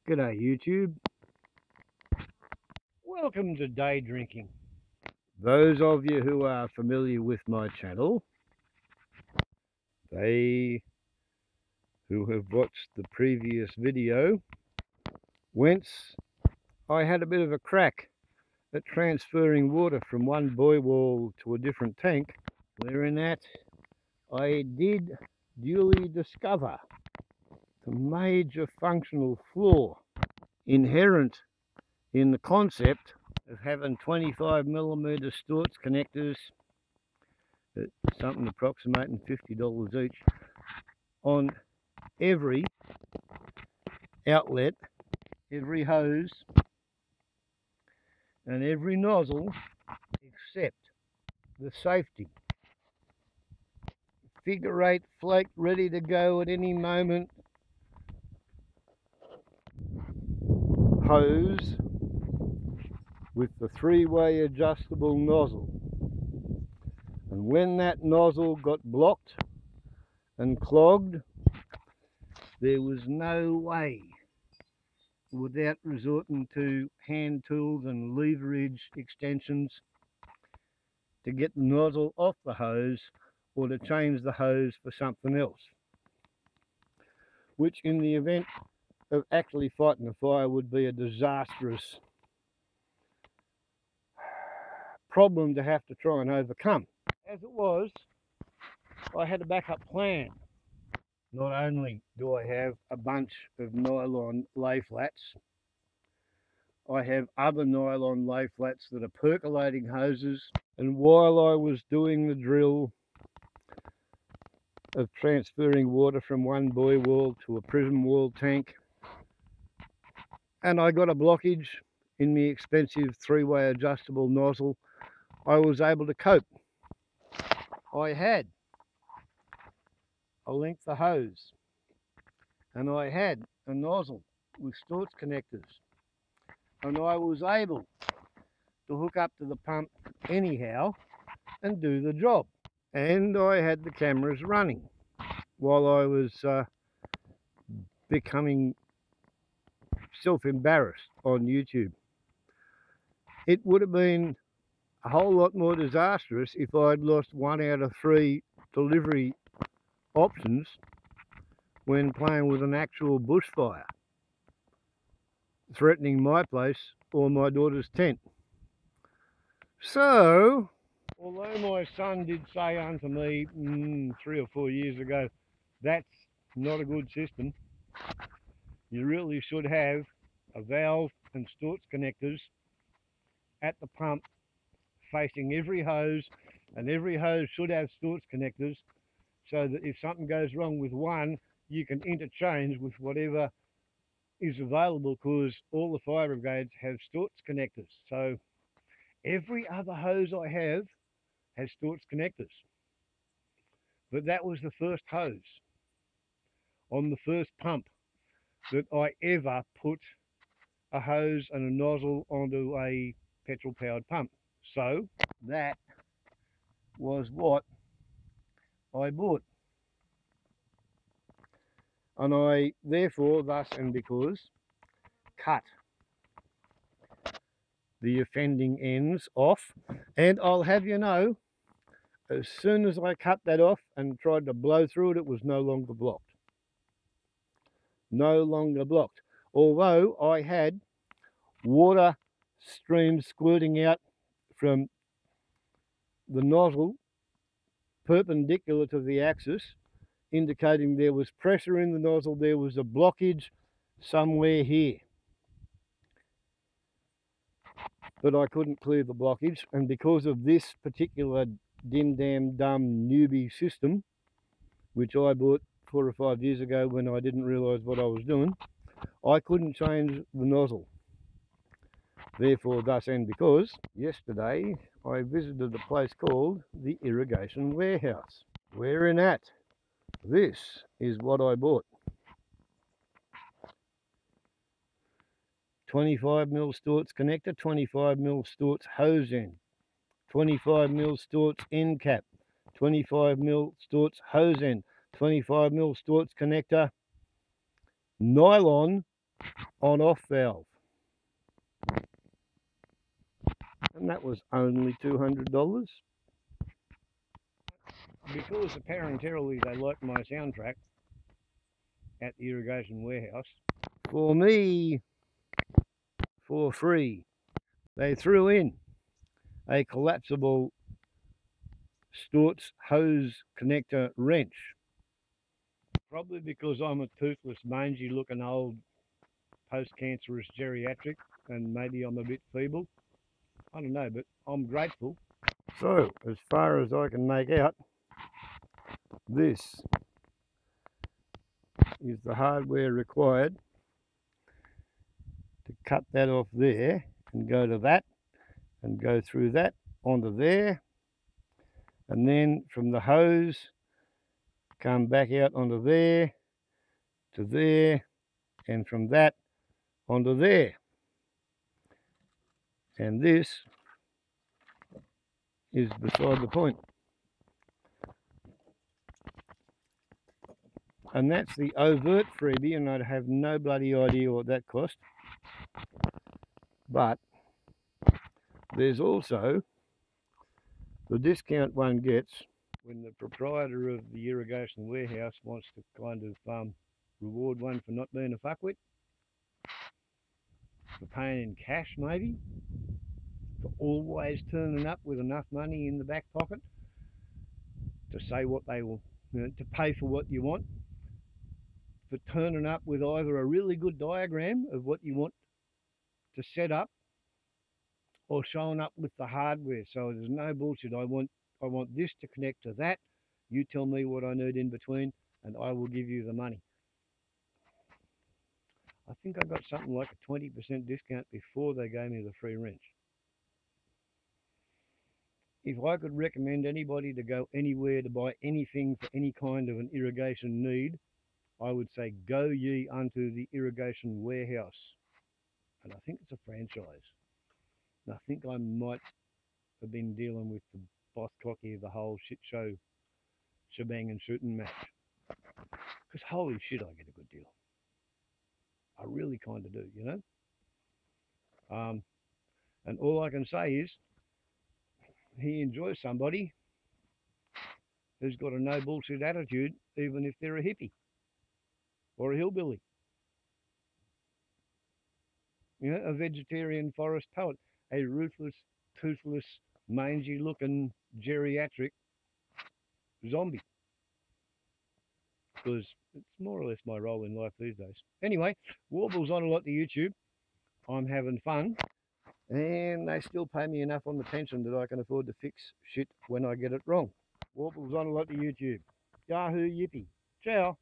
G'day YouTube. Welcome to Day Drinking. Those of you who are familiar with my channel, they who have watched the previous video, whence I had a bit of a crack at transferring water from one buoy wall to a different tank, wherein that I did duly discover the major functional flaw inherent in the concept of having 25mm Stortz connectors at something approximating $50 each on every outlet, every hose and every nozzle except the safety figure 8 flake ready to go at any moment hose with the 3-way adjustable nozzle. And when that nozzle got blocked and clogged, there was no way, without resorting to hand tools and leverage extensions, to get the nozzle off the hose or to change the hose for something else, which in the event of actually fighting a fire would be a disastrous problem to have to try and overcome. As it was, I had a backup plan. Not only do I have a bunch of nylon Layflats, I have other nylon Layflats that are percolating hoses, and while I was doing the drill of transferring water from one buoy wall to a prism wall tank, and I got a blockage in the expensive 3-way adjustable nozzle, I was able to cope. I had a length of hose and I had a nozzle with Stortz connectors, and I was able to hook up to the pump anyhow and do the job. And I had the cameras running while I was becoming self-embarrassed on YouTube. It would have been a whole lot more disastrous if I'd lost 1 out of 3 delivery options when playing with an actual bushfire threatening my place or my daughter's tent. So, although my son did say unto me 3 or 4 years ago, that's not a good system, you really should have a valve and Stortz connectors at the pump facing every hose, and every hose should have Stortz connectors so that if something goes wrong with one, you can interchange with whatever is available, because all the fire brigades have Stortz connectors. So every other hose I have has Stortz connectors. But that was the first hose on the first pump that I ever put a hose and a nozzle onto a petrol powered pump. So that was what I bought. And I therefore, thus and because, cut the offending ends off. And I'll have you know, as soon as I cut that off and tried to blow through it, it was no longer blocked. No longer blocked. Although I had water streams squirting out from the nozzle perpendicular to the axis, indicating there was pressure in the nozzle, there was a blockage somewhere here. But I couldn't clear the blockage, and because of this particular dim-dam-dum newbie system, which I bought 4 or 5 years ago when I didn't realise what I was doing, I couldn't change the nozzle. Therefore, thus and because, yesterday I visited a place called the Irrigation Warehouse. Wherein at, this is what I bought. 25mm Stortz connector, 25mm Stortz hose end, 25mm Stortz end cap, 25mm Stortz hose end, 25mm Stortz connector, nylon on-off valve. And that was only $200. Because apparently they liked my soundtrack at the irrigation warehouse, for me, for free, they threw in a collapsible Stortz hose connector wrench. Probably because I'm a toothless, mangy looking old post-cancerous geriatric and maybe I'm a bit feeble. I don't know, but I'm grateful. So, as far as I can make out, this is the hardware required to cut that off there and go to that and go through that onto there, and then from the hose come back out onto there to there, and from that onto there. And this is beside the point. And that's the overt freebie, and I have no bloody idea what that cost. But there's also the discount one gets when the proprietor of the irrigation warehouse wants to kind of reward one for not being a fuckwit, for paying in cash maybe, for always turning up with enough money in the back pocket to say what they will, to pay for what you want, for turning up with either a really good diagram of what you want to set up or showing up with the hardware. So there's no bullshit. I want this to connect to that. You tell me what I need in between and I will give you the money. I think I got something like a 20% discount before they gave me the free wrench. If I could recommend anybody to go anywhere to buy anything for any kind of an irrigation need, I would say go ye unto the irrigation warehouse. And I think it's a franchise. And I think I might have been dealing with the boss cocky of the whole shit show shebang and shooting match. Because holy shit, I get a good deal. I really kind of do, you know? And all I can say is he enjoys somebody who's got a no bullshit attitude, even if they're a hippie or a hillbilly. You know, a vegetarian forest poet, a ruthless, toothless, mangy looking geriatric zombie. Because it's more or less my role in life these days. Anyway, Warble's on a lot to YouTube. I'm having fun. And they still pay me enough on the pension that I can afford to fix shit when I get it wrong. Warble's on a lot to YouTube. Yahoo yippee. Ciao.